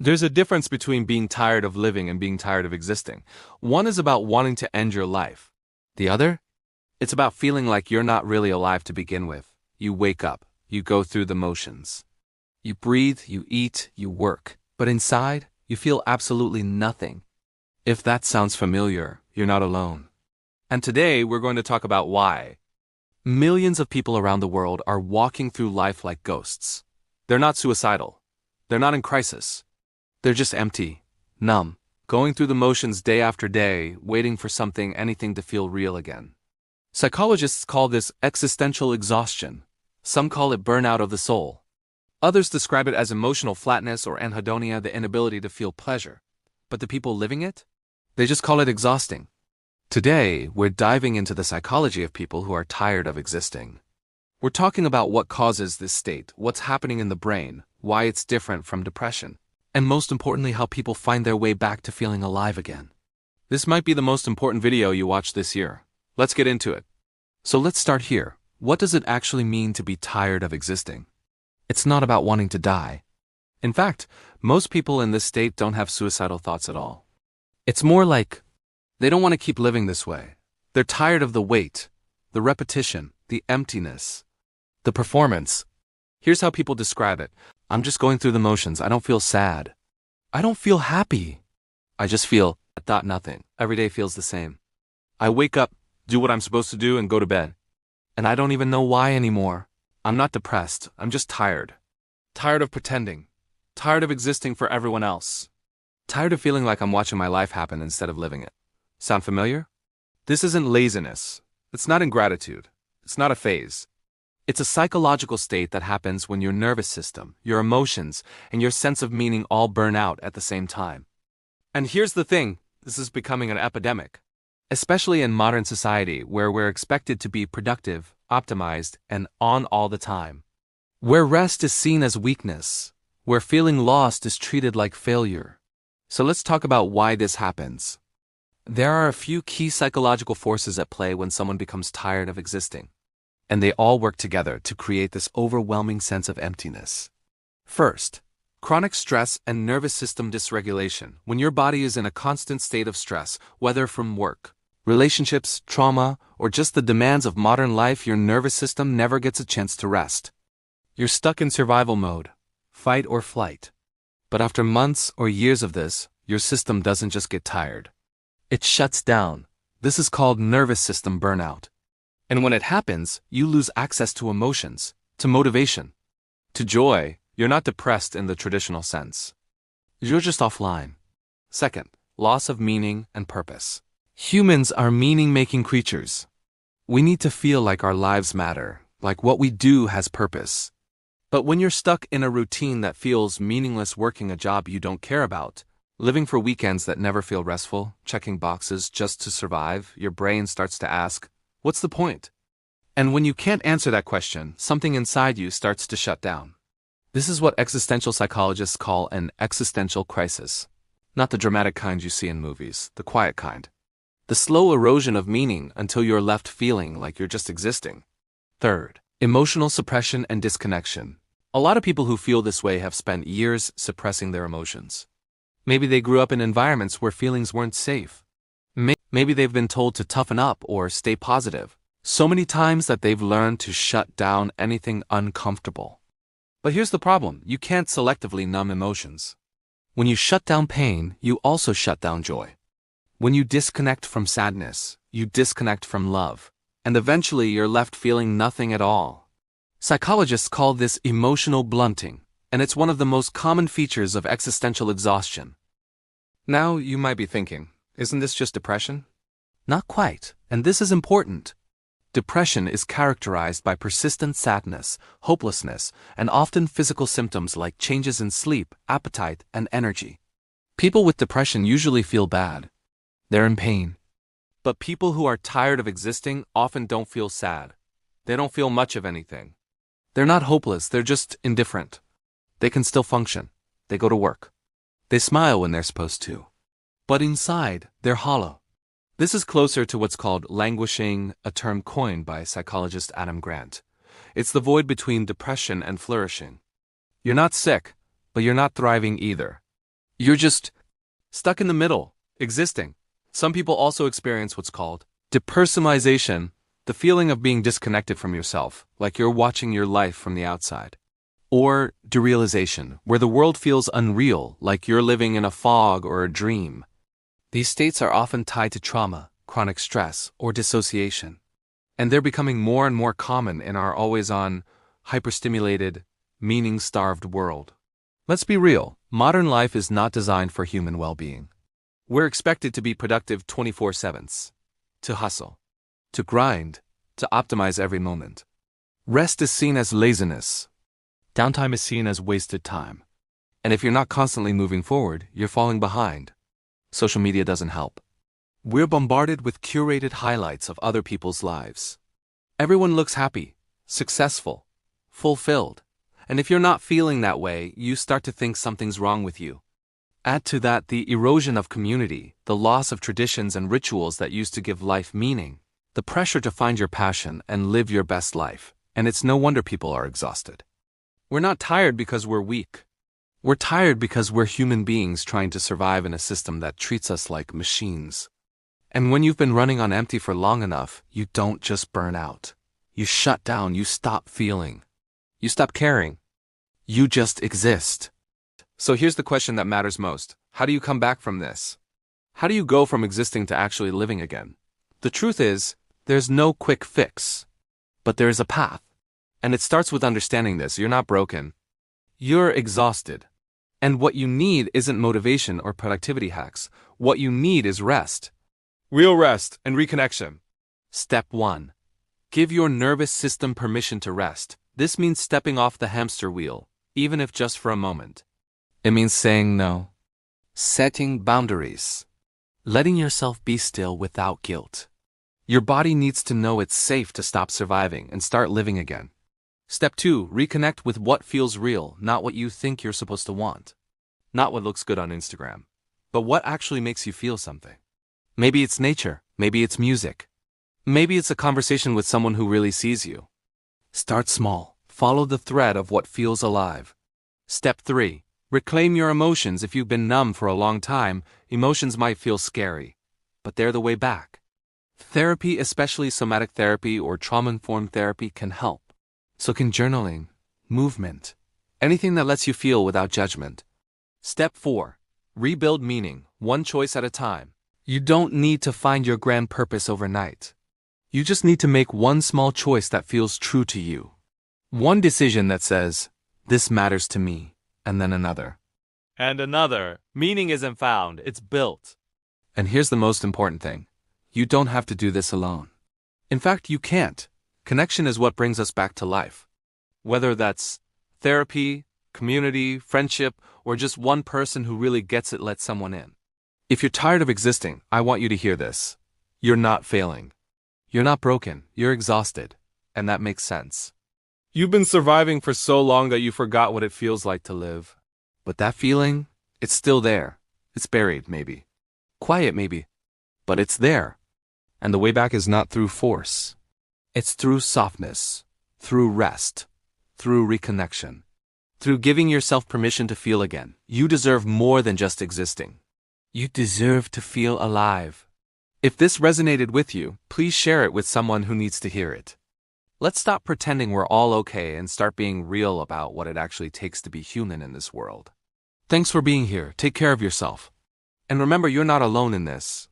There's a difference between being tired of living and being tired of existing. One is about wanting to end your life. The other? It's about feeling like you're not really alive to begin with. You wake up, you go through the motions. You breathe, you eat, you work. But inside, you feel absolutely nothing. If that sounds familiar, you're not alone. And today, we're going to talk about why. Millions of people around the world are walking through life like ghosts. They're not suicidal. They're not in crisis. They're just empty, numb, going through the motions day after day, waiting for anything to feel real again. Psychologists call this existential exhaustion. Some call it burnout of the soul. Others describe it as emotional flatness or anhedonia, the inability to feel pleasure. But the people living it? They just call it exhausting. Today, we're diving into the psychology of people who are tired of existing. We're talking about what causes this state, what's happening in the brain, why it's different from depression, and most importantly, how people find their way back to feeling alive again. This might be the most important video you watch this year. Let's get into it. So let's start here. What does it actually mean to be tired of existing? It's not about wanting to die. In fact, most people in this state don't have suicidal thoughts at all. It's more like they don't want to keep living this way. They're tired of the wait, the repetition, the emptiness, the performance. Here's how people describe it. I'm just going through the motions. I don't feel sad. I don't feel happy. I just feel nothing. Every day feels the same. I wake up, do what I'm supposed to do, and go to bed. And I don't even know why anymore. I'm not depressed. I'm just tired. Tired of pretending. Tired of existing for everyone else. Tired of feeling like I'm watching my life happen instead of living it. Sound familiar? This isn't laziness. It's not ingratitude. It's not a phase. It's a psychological state that happens when your nervous system, your emotions, and your sense of meaning all burn out at the same time. And here's the thing, this is becoming an epidemic. Especially in modern society where we're expected to be productive, optimized, and on all the time. Where rest is seen as weakness. Where feeling lost is treated like failure. So let's talk about why this happens. There are a few key psychological forces at play when someone becomes tired of existing. And they all work together to create this overwhelming sense of emptiness. First, chronic stress and nervous system dysregulation. When your body is in a constant state of stress, whether from work, relationships, trauma, or just the demands of modern life, your nervous system never gets a chance to rest. You're stuck in survival mode, fight or flight. But after months or years of this, your system doesn't just get tired. It shuts down. This is called nervous system burnout. And when it happens, you lose access to emotions, to motivation, to joy. You're not depressed in the traditional sense. You're just offline. Second, loss of meaning and purpose. Humans are meaning-making creatures. We need to feel like our lives matter, like what we do has purpose. But when you're stuck in a routine that feels meaningless, working a job you don't care about, living for weekends that never feel restful, checking boxes just to survive, your brain starts to ask, what's the point? And when you can't answer that question, something inside you starts to shut down. This is what existential psychologists call an existential crisis. Not the dramatic kind you see in movies, the quiet kind. The slow erosion of meaning until you're left feeling like you're just existing. Third, emotional suppression and disconnection. A lot of people who feel this way have spent years suppressing their emotions. Maybe they grew up in environments where feelings weren't safe. Maybe they've been told to toughen up or stay positive so many times that they've learned to shut down anything uncomfortable. But here's the problem, you can't selectively numb emotions. When you shut down pain, you also shut down joy. When you disconnect from sadness, you disconnect from love, and eventually you're left feeling nothing at all. Psychologists call this emotional blunting, and it's one of the most common features of existential exhaustion. Now you might be thinking, isn't this just depression? Not quite, and this is important. Depression is characterized by persistent sadness, hopelessness, and often physical symptoms like changes in sleep, appetite, and energy. People with depression usually feel bad. They're in pain. But people who are tired of existing often don't feel sad. They don't feel much of anything. They're not hopeless, they're just indifferent. They can still function. They go to work. They smile when they're supposed to. But inside, they're hollow. This is closer to what's called languishing, a term coined by psychologist Adam Grant. It's the void between depression and flourishing. You're not sick, but you're not thriving either. You're just stuck in the middle, existing. Some people also experience what's called depersonalization, the feeling of being disconnected from yourself, like you're watching your life from the outside. Or derealization, where the world feels unreal, like you're living in a fog or a dream. These states are often tied to trauma, chronic stress, or dissociation. And they're becoming more and more common in our always-on, hyperstimulated, meaning-starved world. Let's be real, modern life is not designed for human well-being. We're expected to be productive 24/7, to hustle, to grind, to optimize every moment. Rest is seen as laziness. Downtime is seen as wasted time. And if you're not constantly moving forward, you're falling behind. Social media doesn't help. We're bombarded with curated highlights of other people's lives. Everyone looks happy, successful, fulfilled. And if you're not feeling that way, you start to think something's wrong with you. Add to that the erosion of community, the loss of traditions and rituals that used to give life meaning, the pressure to find your passion and live your best life, and it's no wonder people are exhausted. We're not tired because we're weak. We're tired because we're human beings trying to survive in a system that treats us like machines. And when you've been running on empty for long enough, you don't just burn out. You shut down, you stop feeling. You stop caring. You just exist. So here's the question that matters most. How do you come back from this? How do you go from existing to actually living again? The truth is, there's no quick fix. But there is a path. And it starts with understanding this. You're not broken. You're exhausted. And what you need isn't motivation or productivity hacks. What you need is rest. Real rest and reconnection. Step 1. Give your nervous system permission to rest. This means stepping off the hamster wheel, even if just for a moment. It means saying no. Setting boundaries. Letting yourself be still without guilt. Your body needs to know it's safe to stop surviving and start living again. Step 2. Reconnect with what feels real, not what you think you're supposed to want. Not what looks good on Instagram, but what actually makes you feel something. Maybe it's nature, maybe it's music. Maybe it's a conversation with someone who really sees you. Start small. Follow the thread of what feels alive. Step 3. Reclaim your emotions. If you've been numb for a long time, emotions might feel scary, but they're the way back. Therapy, especially somatic therapy or trauma-informed therapy, can help. So can journaling, movement, anything that lets you feel without judgment. Step 4. Rebuild meaning, one choice at a time. You don't need to find your grand purpose overnight. You just need to make one small choice that feels true to you. One decision that says, this matters to me, and then another. And another. Meaning isn't found, it's built. And here's the most important thing. You don't have to do this alone. In fact, you can't. Connection is what brings us back to life. Whether that's therapy, community, friendship, or just one person who really gets it, let someone in. If you're tired of existing, I want you to hear this. You're not failing. You're not broken. You're exhausted. And that makes sense. You've been surviving for so long that you forgot what it feels like to live. But that feeling, it's still there. It's buried, maybe. Quiet, maybe. But it's there. And the way back is not through force. It's through softness, through rest, through reconnection, through giving yourself permission to feel again. You deserve more than just existing. You deserve to feel alive. If this resonated with you, please share it with someone who needs to hear it. Let's stop pretending we're all okay and start being real about what it actually takes to be human in this world. Thanks for being here. Take care of yourself. And remember, you're not alone in this.